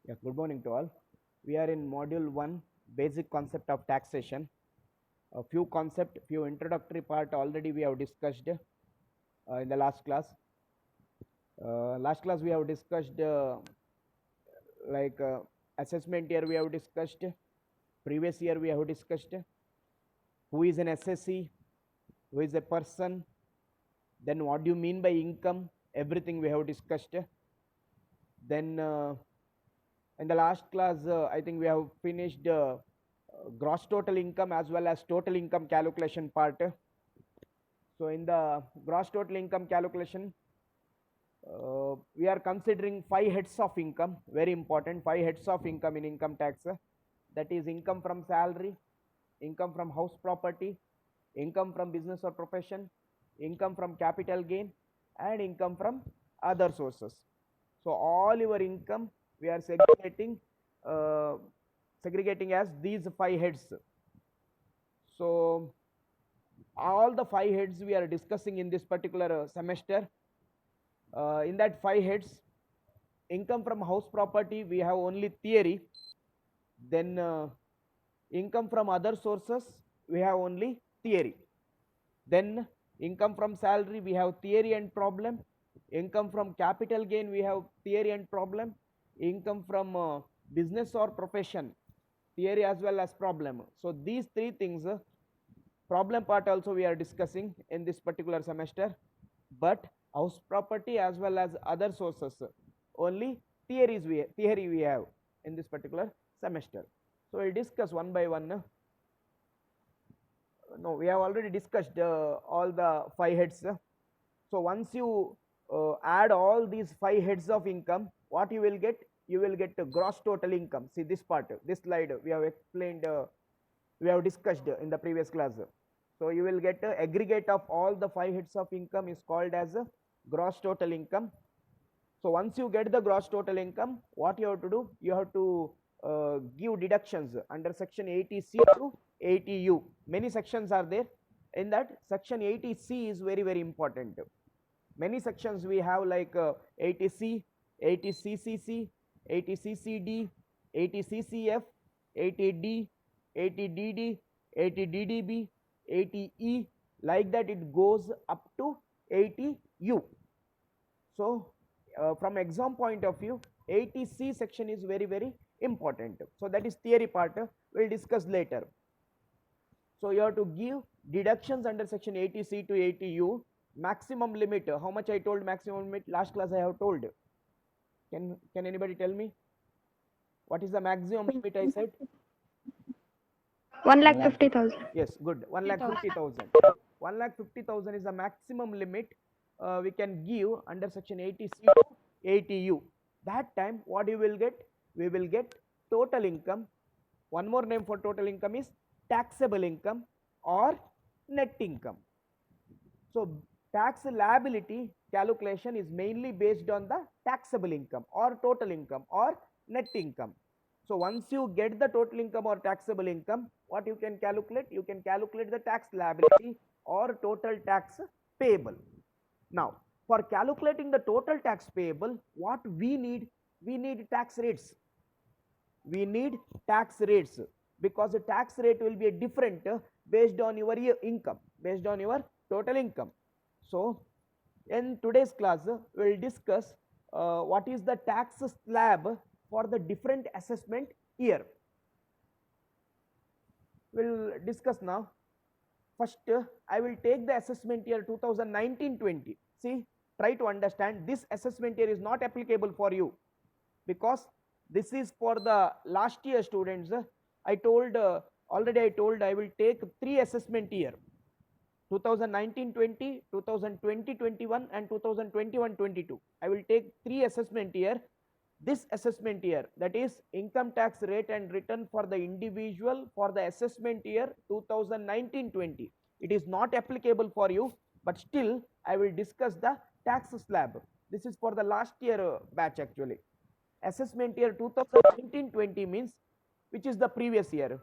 Yeah, good morning to all. We are in module 1, basic concept of taxation. A few concept, few introductory part already we have discussed in the last class. Last class we have discussed like assessment year we have discussed, previous year we have discussed, who is an SSC, who is a person, then what do you mean by income, everything we have discussed. Then in the last class, I think we have finished gross total income as well as total income calculation part. So in the gross total income calculation, we are considering 5 heads of income, very important, 5 heads of income in income tax. That is income from salary, income from house property, income from business or profession, income from capital gain, and income from other sources. So all your income we are uh, segregating as these 5 heads. So all the 5 heads we are discussing in this particular semester. In that 5 heads, income from house property we have only theory. Then income from other sources we have only theory. Then income from salary we have theory and problem. Income from capital gain we have theory and problem. Income from business or profession, theory as well as problem. So these three things, problem part also we are discussing in this particular semester, but house property as well as other sources only theory we have in this particular semester. So we'll discuss one by one. No, we have already discussed all the 5 heads. So once you add all these 5 heads of income, what you will get? You will get gross total income. See this part, this slide we have explained, we have discussed in the previous class. So you will get aggregate of all the 5 heads of income is called as gross total income. So once you get the gross total income, what you have to do? You have to give deductions under section 80C to 80U. Many sections are there. In that, section 80C is very, very important. Many sections we have like 80C, 80CCC, 80CCD, 80CCF, 80D, 80DD, 80DDB, 80E, like that it goes up to 80U. So from exam point of view, 80C section is very, very important. So that is theory part, we'll discuss later. So you have to give deductions under section 80C to 80U. Maximum limit, how much I told maximum limit? Last class I have told. Can anybody tell me? What is the maximum limit I said? 1,50,000. Yes, good. 1,50,000. 1,50,000 is the maximum limit we can give under section 80C to 80U. That time, what you will get? We will get total income. One more name for total income is taxable income or net income. So tax liability calculation is mainly based on the taxable income or total income or net income. So once you get the total income or taxable income, what you can calculate? You can calculate the tax liability or total tax payable. Now, for calculating the total tax payable, what we need? We need tax rates. We need tax rates, because the tax rate will be different based on your income, based on your total income. So in today's class we will discuss what is the tax slab for the different assessment year. We'll discuss now. First I will take the assessment year 2019-20. See, try to understand, this assessment year is not applicable for you, because this is for the last year students. I told already I told I will take 3 assessment year: 2019-20, 2020-21, and 2021-22. I will take 3 assessment year. This assessment year, that is income tax rate and return for the individual for the assessment year 2019-20, it is not applicable for you, but still I will discuss the tax slab. This is for the last year batch actually. Assessment year 2019-20 means, which is the previous year,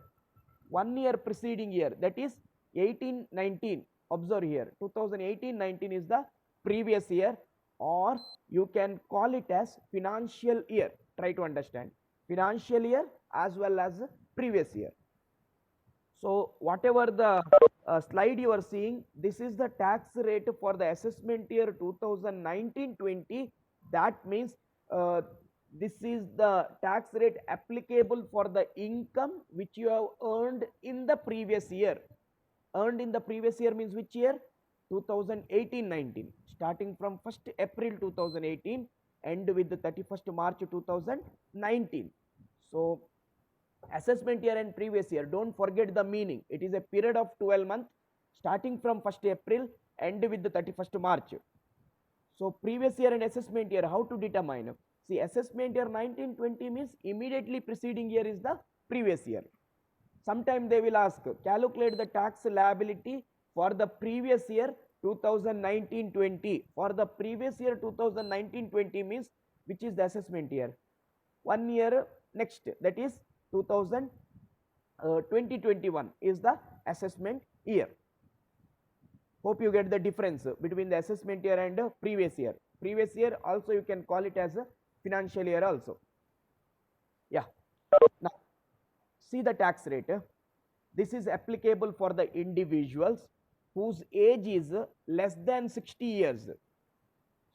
1 year preceding year, that is 18-19. Observe here, 2018-19 is the previous year, or you can call it as financial year. Try to understand, financial year as well as previous year. So whatever the slide you are seeing, this is the tax rate for the assessment year 2019-20. That means this is the tax rate applicable for the income which you have earned in the previous year. Earned in the previous year means which year? 2018-19, starting from 1st April 2018 and with the 31st March 2019. So assessment year and previous year, don't forget the meaning. It is a period of 12 months starting from 1st April and with the 31st March. So previous year and assessment year, how to determine? See, assessment year 19-20 means immediately preceding year is the previous year. Sometime they will ask, calculate the tax liability for the previous year 2019-20. For the previous year 2019-20 means which is the assessment year? 1 year next, that is 2021 is the assessment year. Hope you get the difference between the assessment year and previous year. Previous year also you can call it as a financial year also. Yeah. Now see the tax rate. This is applicable for the individuals whose age is less than 60 years.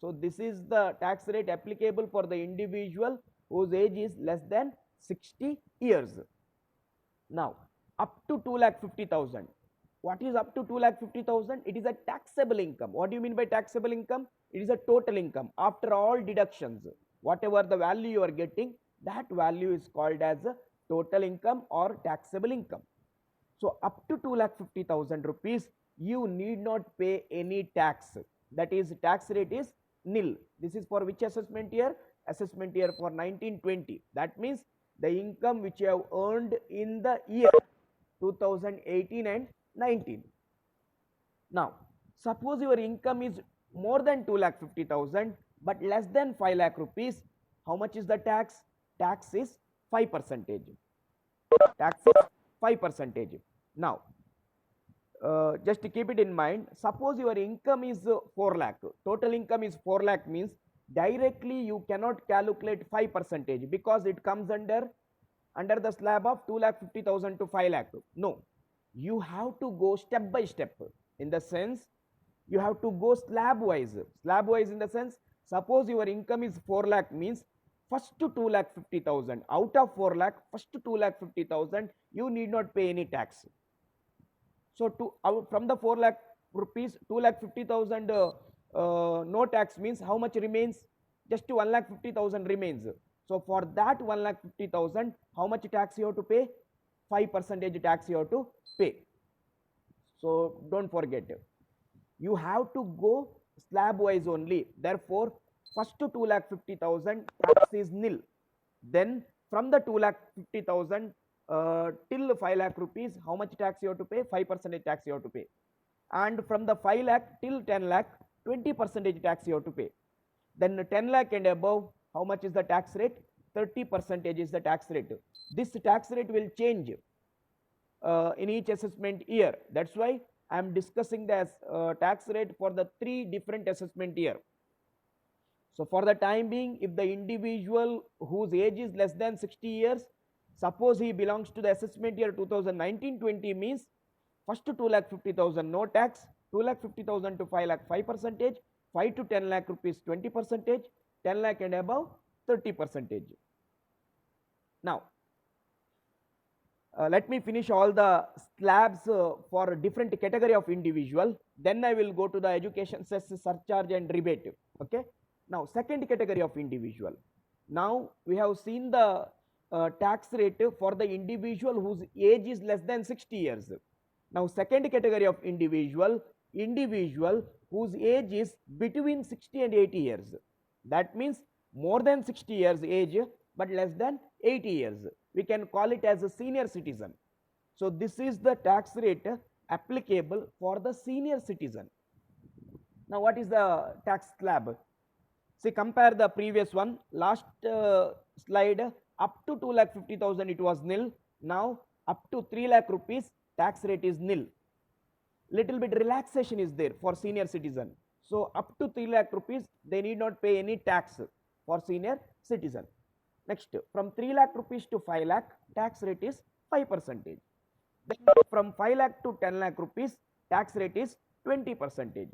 So this is the tax rate applicable for the individual whose age is less than 60 years. Now up to 2,50,000. What is up to 2,50,000? It is a taxable income. What do you mean by taxable income? It is a total income after all deductions. Whatever the value you are getting, that value is called as a total income or taxable income. So up to 2,50,000 rupees, you need not pay any tax. That is, tax rate is nil. This is for which assessment year? Assessment year for 19-20. That means the income which you have earned in the year 2018 and 19. Now, suppose your income is more than 2,50,000 but less than 5 lakh rupees. How much is the tax? Tax is 5%. Tax is 5%. Now, just to keep it in mind, suppose your income is 4 lakh. Total income is 4 lakh means directly you cannot calculate 5% because it comes under the slab of 2,50,000 to 5 lakh. No, you have to go step by step. In the sense, you have to go slab wise. Slab wise in the sense, suppose your income is 4 lakh means first 2,50,000 out of 4 lakh, first 2,50,000 you need not pay any tax. So from the 4 lakh rupees, 2,50,000 no tax means how much remains? Just 1,50,000 remains. So for that 1,50,000, how much tax you have to pay? 5% tax you have to pay. So don't forget, you have to go slab wise only. Therefore, first 2,50,000 tax is nil. Then from the 2,50,000 till 5 lakh rupees, how much tax you have to pay? 5% tax you have to pay. And from the 5 lakh till 10 lakh, 20% tax you have to pay. Then 10 lakh and above, how much is the tax rate? 30% is the tax rate. This tax rate will change in each assessment year. That's why I am discussing the tax rate for the 3 different assessment year. So for the time being, if the individual whose age is less than 60 years, suppose he belongs to the assessment year 2019-20 means first 2,50,000 no tax, 2,50,000 to 5 lakh 5%, 5 to 10 lakh rupees 20%, 10 lakh and above 30%. Now, let me finish all the slabs for different category of individual. Then I will go to the education cess, surcharge and rebate. Okay. Now, second category of individual. Now, we have seen the tax rate for the individual whose age is less than 60 years. Now, second category of individual whose age is between 60 and 80 years. That means more than 60 years age but less than 80 years. We can call it as a senior citizen. So this is the tax rate applicable for the senior citizen. Now what is the tax slab? See, compare the previous one. Last slide, up to 2,50,000 it was nil. Now up to 3 lakh rupees tax rate is nil. Little bit relaxation is there for senior citizen. So up to 3 lakh rupees they need not pay any tax for senior citizen. Next, from 3 lakh rupees to 5 lakh, tax rate is 5%. Then from 5 lakh to 10 lakh rupees, tax rate is 20%.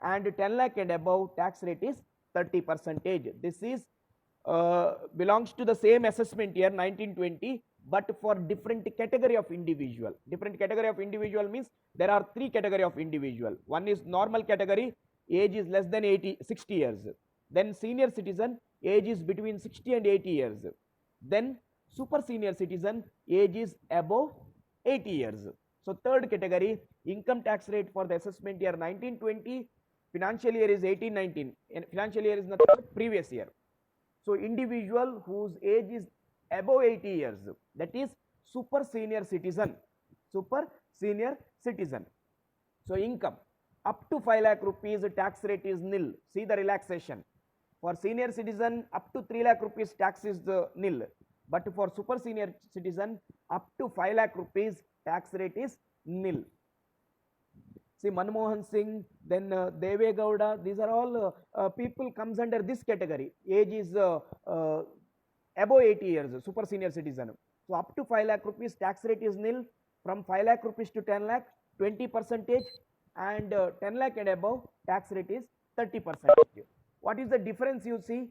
And 10 lakh and above, tax rate is 30%. This is belongs to the same assessment year 1920, but for different category of individual. Different category of individual means there are three category of individual. One is normal category, age is less than 60 years. Then senior citizen, age is between 60 and 80 years. Then super senior citizen, age is above 80 years. So third category, income tax rate for the assessment year 1920, financial year is 1819, and financial year is nothing but previous year. So individual whose age is above 80 years, that is super senior citizen. Super senior citizen. So income up to 5 lakh rupees, tax rate is nil. See the relaxation. For senior citizen up to 3 lakh rupees, tax is nil. But for super senior citizen up to 5 lakh rupees, tax rate is nil. See Manmohan Singh, then Deve Gowda, these are all people comes under this category. Age is above 80 years, super senior citizen. So up to 5 lakh rupees, tax rate is nil. From 5 lakh rupees to 10 lakh, 20%, and 10 lakh and above, tax rate is 30%. What is the difference you see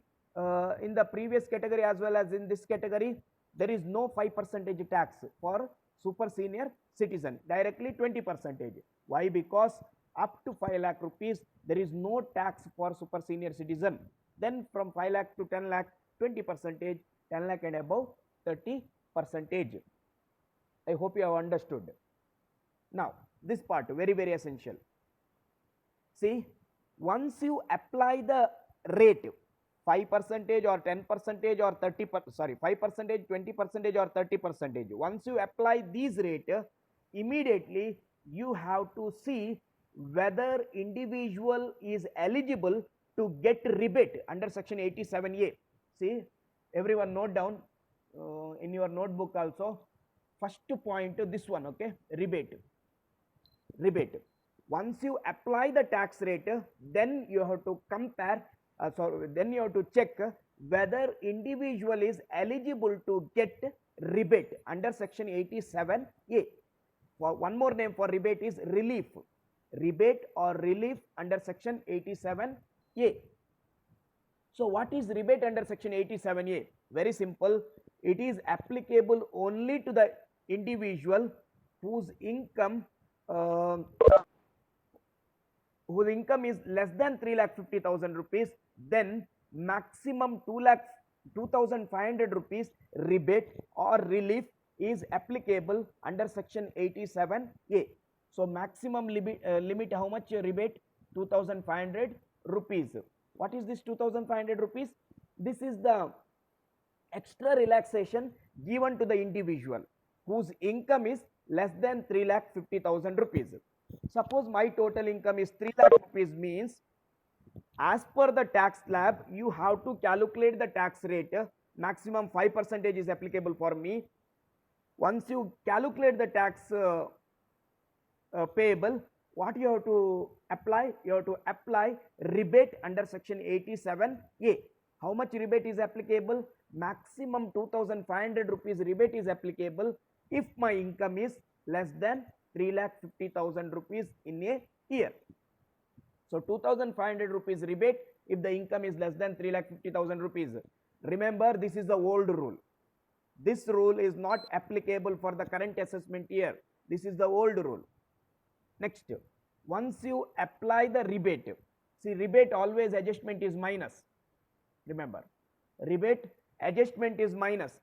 in the previous category as well as in this category? There is no 5% tax for super senior citizen, directly 20%. Why? Because up to 5 lakh rupees, there is no tax for super senior citizen. Then from 5 lakh to 10 lakh, 20%, 10 lakh and above, 30%. I hope you have understood. Now, this part, very, very essential. See, once you apply the rate, 5% or 10% or 30%, sorry, 5%, 20% or 30%. Once you apply these rate, immediately you have to see whether individual is eligible to get rebate under section 87A. See, everyone note down in your notebook also. First point, this one, okay, rebate. Rebate. Once you apply the tax rate, then you have to compare, then you have to check whether individual is eligible to get rebate under section 87A. One more name for rebate is relief. Rebate or relief under section 87A. So what is rebate under section 87A? Very simple. It is applicable only to the individual whose income is less than 3,50,000 rupees. Then maximum 2,500 rupees rebate or relief is applicable under section 87A. So maximum limit how much rebate? 2,500 rupees. What is this 2,500 rupees? This is the extra relaxation given to the individual whose income is less than 3,50,000 rupees. Suppose my total income is 3 lakh rupees, means as per the tax slab you have to calculate the tax rate. Maximum 5% is applicable for me. Once you calculate the tax payable, what you have to apply? You have to apply rebate under section 87A. How much rebate is applicable? Maximum 2,500 rupees rebate is applicable if my income is less than 3,50,000 rupees in a year. So 2,500 rupees rebate if the income is less than 3,50,000 rupees. Remember, this is the old rule. This rule is not applicable for the current assessment year. This is the old rule. Next, once you apply the rebate, see, rebate always adjustment is minus. Remember, rebate adjustment is minus.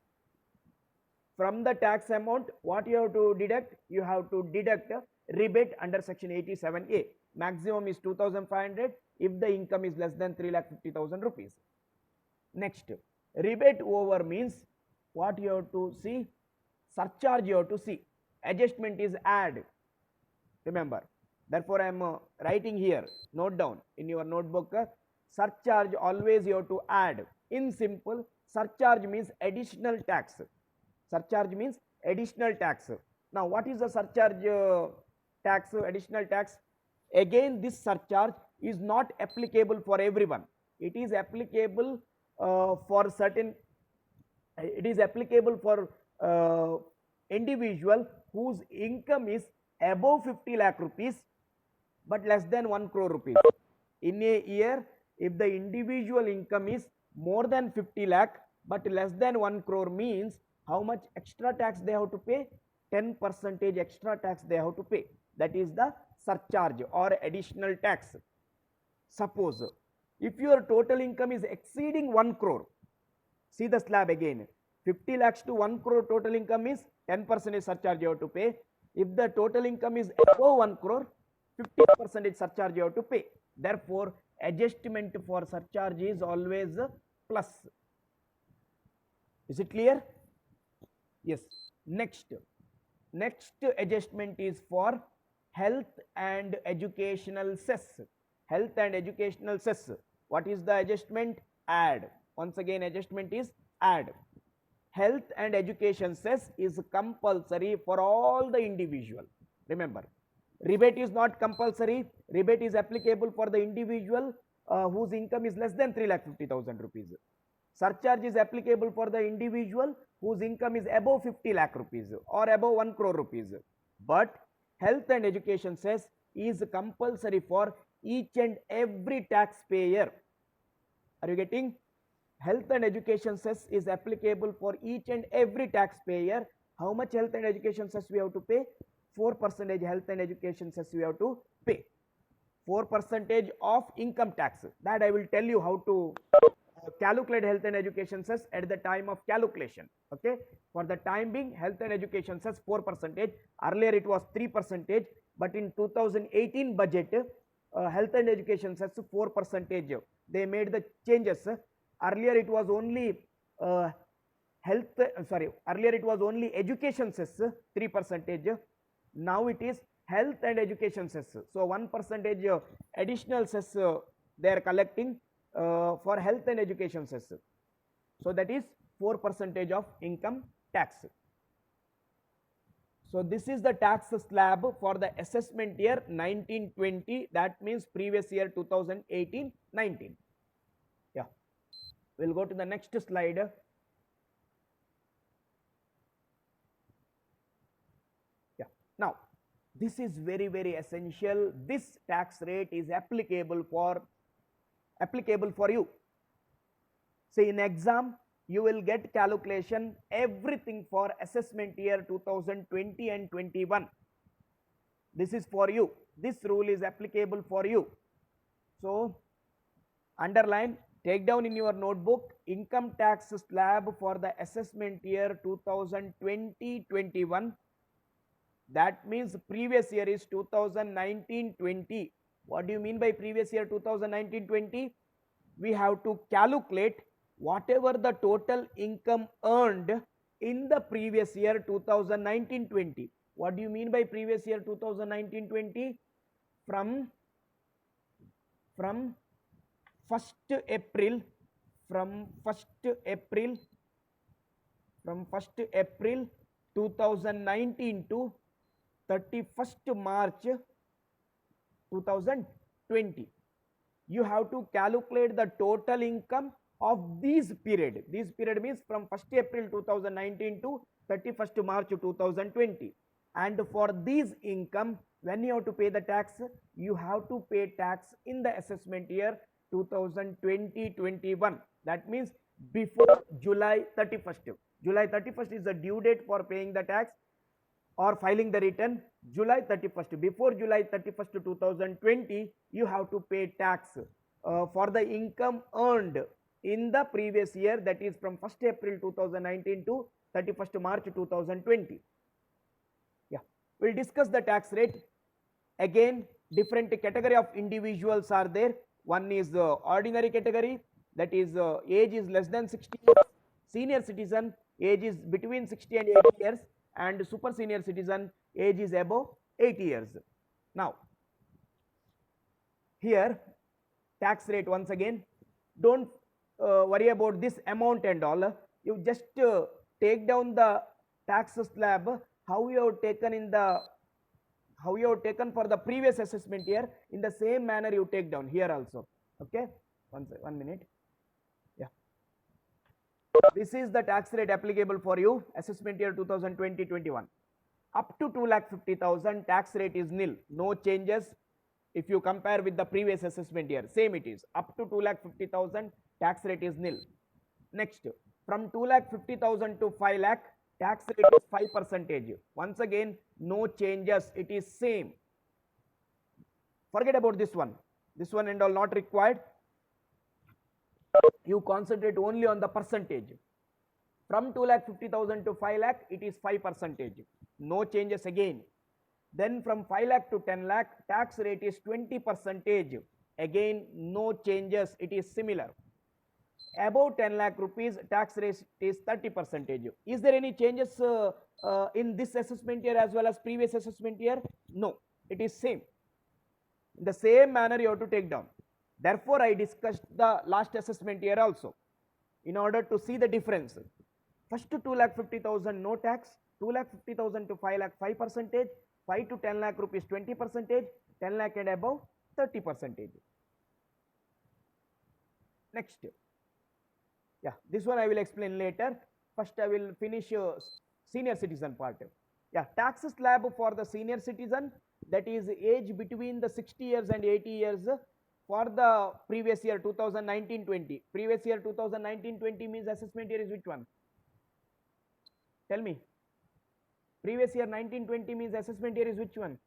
From the tax amount, what you have to deduct? You have to deduct rebate under section 87A. Maximum is 2,500 if the income is less than 3,50,000 rupees. Next, rebate over means what you have to see? Surcharge you have to see. Adjustment is add. Remember, therefore I am writing here, note down in your notebook, surcharge always you have to add. In simple, surcharge means additional tax. Surcharge means additional tax. Now what is the surcharge tax, additional tax? Again, this surcharge is not applicable for everyone. It is applicable for certain It is applicable for individual whose income is above 50 lakh rupees but less than 1 crore rupees. In a year, if the individual income is more than 50 lakh but less than 1 crore means how much extra tax they have to pay? 10% extra tax they have to pay. That is the surcharge or additional tax. Suppose if your total income is exceeding 1 crore, see the slab again, 50 lakhs to 1 crore total income is 10% surcharge you have to pay. If the total income is above 1 crore, 50% surcharge you have to pay. Therefore, adjustment for surcharge is always plus. Is it clear? Yes. Next adjustment is for health and educational cess. Health and educational cess. What is the adjustment? Add. Once again, adjustment is add. Health and education cess is compulsory for all the individual. Remember, rebate is not compulsory. Rebate is applicable for the individual whose income is less than 3,50,000 rupees. Surcharge is applicable for the individual whose income is above 50 lakh rupees or above 1 crore rupees. But health and education cess is compulsory for each and every taxpayer. Are you getting? Health and education cess is applicable for each and every taxpayer. How much health and education cess we have to pay? 4% health and education cess we have to pay. 4% of income tax. That I will tell you how to calculate health and education cess at the time of calculation. Okay, for the time being, health and education cess 4%. Earlier it was 3%, but in 2018 budget, health and education cess 4%. They made the changes. Earlier it was only earlier it was only education cess 3%. Now it is health and education cess. So 1% additional cess they are collecting for health and education cess. So that is 4% of income tax. So this is the tax slab for the assessment year 1920. That means previous year 2018-19. Yeah, we'll go to the next slide. Yeah, now this is very essential. This tax rate is applicable for you. Say in exam you will get calculation everything for assessment year 2020 and 21. This is for you. This rule is applicable for you. So underline, take down in your notebook, income tax slab for the assessment year 2020-21. That means previous year is 2019-20. What do you mean by previous year 2019-20? We have to calculate whatever the total income earned in the previous year 2019-20. What do you mean by previous year 2019-20? From 1st April 2019 to 31st March 2020. You have to calculate the total income of this period. This period means from 1st April 2019 to 31st March 2020. And for this income, when you have to pay the tax, you have to pay tax in the assessment year 2020-21. That means before July 31st. July 31st is the due date for paying the tax or filing the return. July 31st. Before July 31st 2020, you have to pay tax for the income earned in the previous year, that is from 1st April 2019 to 31st March 2020. Yeah, we'll discuss the tax rate. Again, different category of individuals are there. One is the ordinary category, that is age is less than 60 years. Senior citizen, age is between 60 and 80 years, and super senior citizen, age is above 80 years. Now, here tax rate once again, don't worry about this amount and all. You just take down the tax slab how you have taken for the previous assessment year. In the same manner you take down here also. Okay, one minute. Yeah, This is the tax rate applicable for you, assessment year 2020-21. Up to 2,50,000 tax rate is nil, no changes. If you compare with the previous assessment year, same it is. Up to 2,50,000 tax rate is nil. Next, from 2,50,000 to 5 lakh, tax rate is 5%. Once again, no changes, it is same. Forget about this one and all not required. You concentrate only on the percentage. From 2,50,000 to 5 lakh, it is 5%. No changes again. Then from 5 lakh to 10 lakh, tax rate is 20%. Again, no changes, it is similar. Above 10 lakh rupees, tax rate is 30%. Is there any changes in this assessment year as well as previous assessment year? No, it is same. In the same manner you have to take down. Therefore, I discussed the last assessment year also in order to see the difference. First to 2,50,000 no tax, 2,50,000 to 5 lakh 5%, 5 to 10 lakh rupees 20%, 10 lakh and above 30%. Next, yeah, this one I will explain later. First I will finish senior citizen part. Yeah, tax slab for the senior citizen, that is age between the 60 years and 80 years for the previous year 2019-20. Previous year 2019-20 means assessment year is which one? Tell me. Previous year 19-20 means assessment year is which one?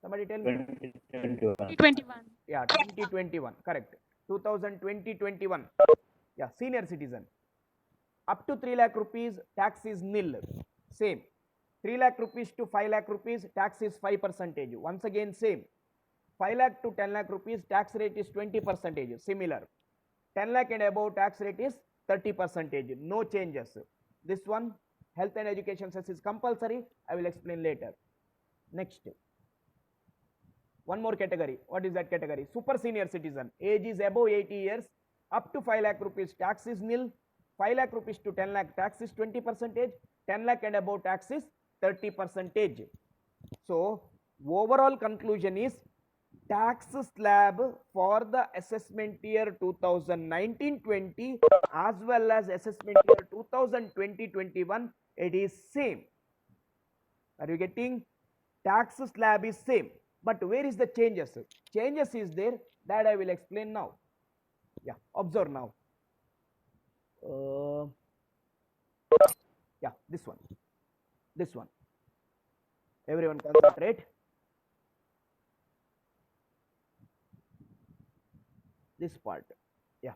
Somebody tell me. 2021. Yeah, 2021, correct. 2020-21. Yeah, senior citizen. Up to 3 lakh rupees, tax is nil. Same. 3 lakh rupees to 5 lakh rupees, tax is 5%. Once again, same. 5 lakh to 10 lakh rupees, tax rate is 20%. Similar. 10 lakh and above, tax rate is 30%. No changes. This one, health and education cess is compulsory. I will explain later. Next, one more category. What is that category? Super senior citizen. Age is above 80 years. Up to 5 lakh rupees, tax is nil. 5 lakh rupees to 10 lakh, tax is 20%. 10 lakh and above, tax is 30%. So, overall conclusion is tax slab for the assessment year 2019-20 as well as assessment year 2020-21, it is same. Are you getting? Tax slab is same, but where is the changes? Changes is there, that I will explain now. Yeah, observe now. Yeah, this one. Everyone concentrate. This part. Yeah,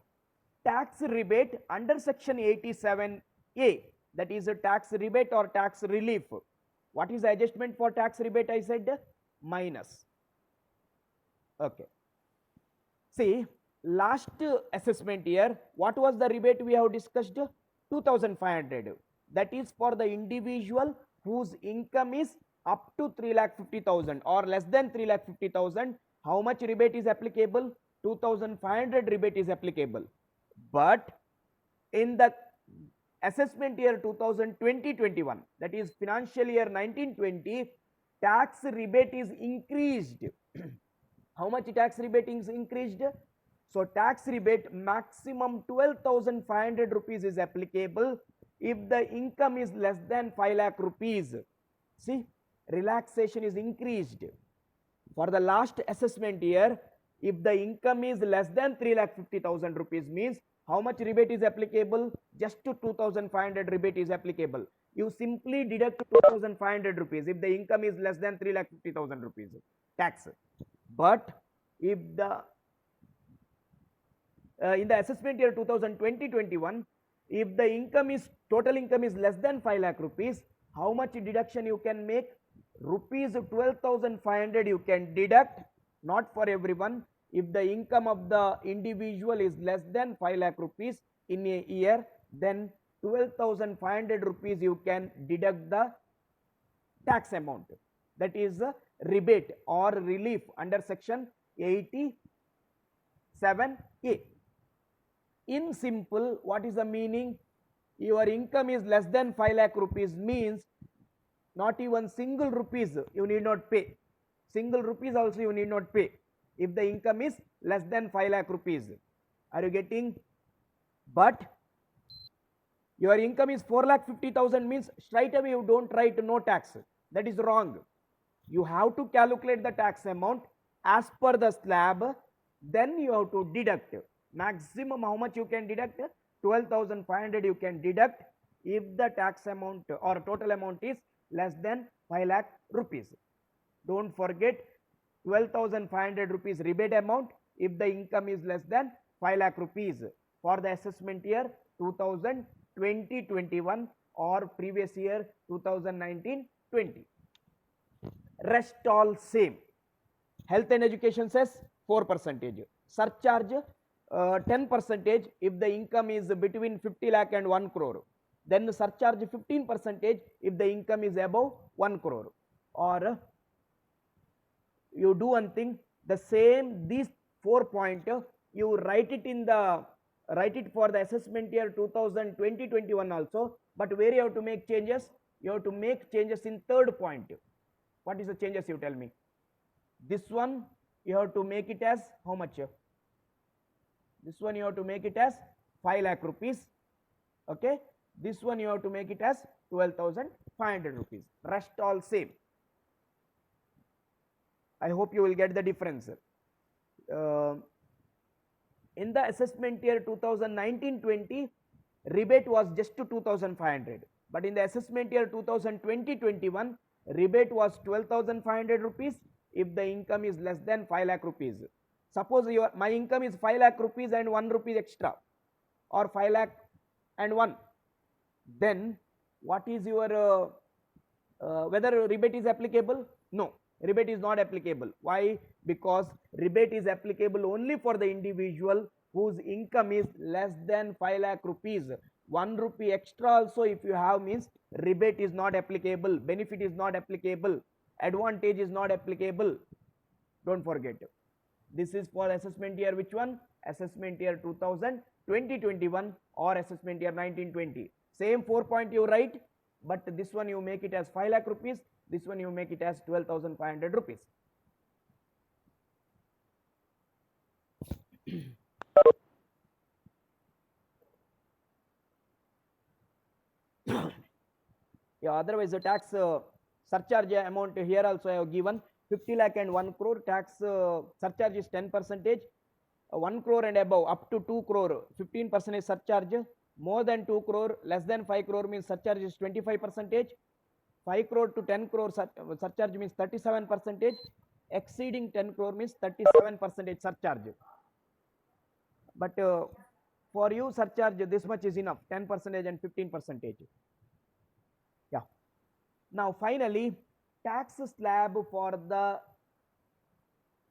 tax rebate under section 87A, that is a tax rebate or tax relief. What is the adjustment for tax rebate? I said minus. Okay, see, last assessment year, what was the rebate we have discussed? 2,500. That is for the individual whose income is up to 3,50,000 or less than 3,50,000. How much rebate is applicable? 2,500 rebate is applicable. But in the assessment year 2020-21, that is financial year 19-20, tax rebate is increased. How much tax rebate is increased? So tax rebate maximum 12,500 rupees is applicable if the income is less than 5 lakh rupees. See, relaxation is increased. For the last assessment year, if the income is less than 3,50,000 rupees means how much rebate is applicable? Just to 2,500 rebate is applicable. You simply deduct 2,500 rupees if the income is less than 3,50,000 rupees tax. But if the in the assessment year 2020-21, if the income is total income is less than 5 lakh rupees, how much deduction you can make? Rupees 12,500 you can deduct, not for everyone. If the income of the individual is less than 5 lakh rupees in a year, then 12,500 rupees you can deduct the tax amount. That is a rebate or relief under section 87A. In simple, what is the meaning? Your income is less than 5 lakh rupees means not even single rupees you need not pay. Single rupees also you need not pay if the income is less than 5 lakh rupees. Are you getting? But Your income is 4,50,000 means straight away you don't write no tax. That is wrong. You have to calculate the tax amount as per the slab. Then you have to deduct. Maximum how much you can deduct? 12,500 you can deduct if the tax amount or total amount is less than 5 lakh rupees. Don't forget 12,500 rupees rebate amount if the income is less than 5 lakh rupees for the assessment year 2020-21 or previous year 2019-20. Rest all same. Health and education says 4%. Surcharge 10% if the income is between 50 lakh and 1 crore. Then surcharge 15% if the income is above 1 crore. Or you do one thing, the same these 4 point you write it for the assessment year 2020-21 also, but where you have to make changes? You have to make changes in third point. What is the changes, you tell me? This one you have to make it as how much? This one you have to make it as 5 lakh rupees. Okay, this one you have to make it as 12,500 rupees. Rest all same. I hope you will get the difference. In the assessment year 2019-20, rebate was just to 2,500, but in the assessment year 2020-21, rebate was 12,500 rupees if the income is less than 5 lakh rupees. Suppose my income is 5 lakh rupees and 1 rupee extra, or 5 lakh and 1, then what is your whether rebate is applicable? No, rebate is not applicable. Why? Because rebate is applicable only for the individual whose income is less than 5 lakh rupees. 1 rupee extra also if you have means rebate is not applicable, benefit is not applicable, advantage is not applicable. Don't forget. This is for assessment year which one? Assessment year 2020-21 or assessment year 19-20. Same 4 point you write, but this one you make it as 5 lakh rupees, this one you make it as 12,500 rupees. Yeah, otherwise the tax surcharge amount here also I have given 50 lakh and 1 crore. Tax surcharge is 10%. 1 crore and above up to 2 crore 15% is surcharge. More than 2 crore, less than 5 crore means surcharge is 25%. 5 crore to 10 crore surcharge means 37%. Exceeding 10 crore means 37% surcharge. But for you surcharge this much is enough, 10% and 15%. Yeah. Now finally tax slab for the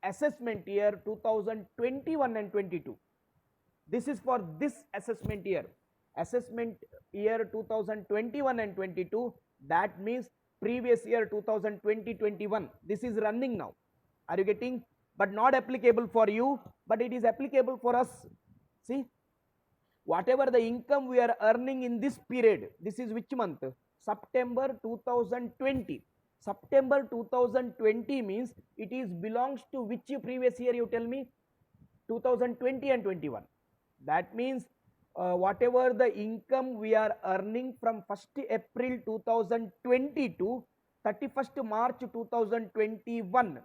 assessment year 2021 and 22. This is for this assessment year 2021 and 22. That means previous year 2020-21. This is running now. Are you getting? But not applicable for you, but it is applicable for us. See, whatever the income we are earning in this period, this is which month? September 2020. September 2020 means it is belongs to which previous year, you tell me? 2020 and 21. That means whatever the income we are earning from 1st April 2020 to 31st March 2021,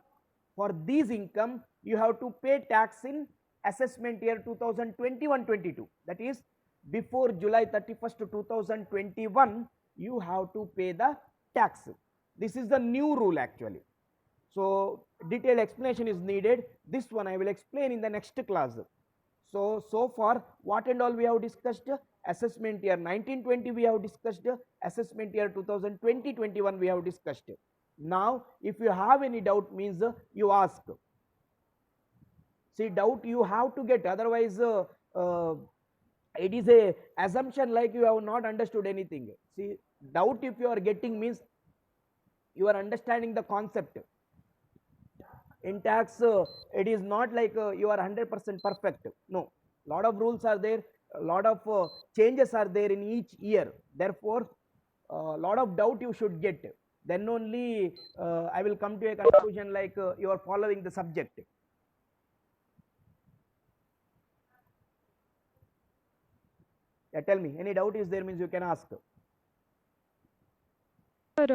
for this income you have to pay tax in assessment year 2021-22. That is before July 31st 2021 you have to pay the tax. This is the new rule actually. So detailed explanation is needed. This one I will explain in the next class. So far what and all we have discussed? Assessment year 19-20 we have discussed, assessment year 2020-21 we have discussed. Now if you have any doubt means you ask. See, doubt you have to get, otherwise it is a assumption like you have not understood anything. See, doubt if you are getting means you are understanding the concept. In tax it is not like you are 100% perfect. No, lot of rules are there, a lot of changes are there in each year. Therefore lot of doubt you should get, then only I will come to a conclusion like you are following the subject. Yeah, tell me, any doubt is there means you can ask.